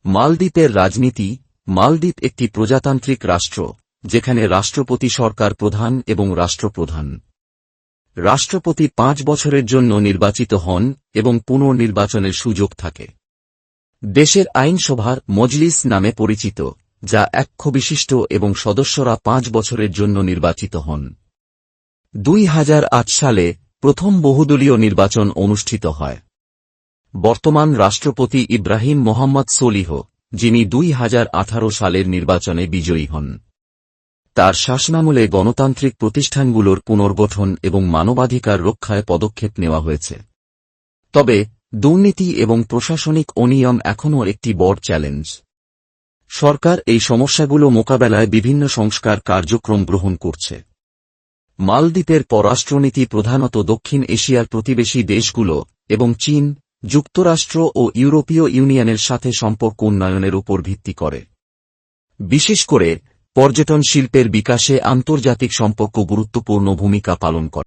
মালদ্বীপের রাজনীতি। মালদ্বীপ একটি প্রজাতান্ত্রিক রাষ্ট্র, যেখানে রাষ্ট্রপতি সরকার প্রধান এবং রাষ্ট্রপ্রধান। রাষ্ট্রপতি 5 বছরের জন্য নির্বাচিত হন এবং পুনর্নির্বাচনের সুযোগ থাকে। দেশের আইনসভার মজলিস নামে পরিচিত, যা একক্ষবিশিষ্ট এবং সদস্যরা 5 বছরের জন্য নির্বাচিত হন। 2008 সালে প্রথম বহুদলীয় নির্বাচন অনুষ্ঠিত হয়। বর্তমান রাষ্ট্রপতি ইব্রাহিম মোহাম্মদ সোলিহ, যিনি 2018 সালের নির্বাচনে বিজয়ী হন। তার শাসনামলে গণতান্ত্রিক প্রতিষ্ঠানগুলোর পুনর্গঠন এবং মানবাধিকার রক্ষায় পদক্ষেপ নেওয়া হয়েছে। তবে দুর্নীতি এবং প্রশাসনিক অনিয়ম এখনও একটি বড় চ্যালেঞ্জ। সরকার এই সমস্যাগুলো মোকাবেলায় বিভিন্ন সংস্কার কার্যক্রম গ্রহণ করছে। মালদ্বীপের পররাষ্ট্রনীতি প্রধানত দক্ষিণ এশিয়ার প্রতিবেশী দেশগুলো এবং চীন, যুক্তরাষ্ট্র ও ইউরোপীয় ইউনিয়নের সাথে সম্পর্ক উন্নয়নের উপর ভিত্তি করে। বিশেষ করে পর্যটন শিল্পের বিকাশে আন্তর্জাতিক সম্পর্ক গুরুত্বপূর্ণ ভূমিকা পালন করে।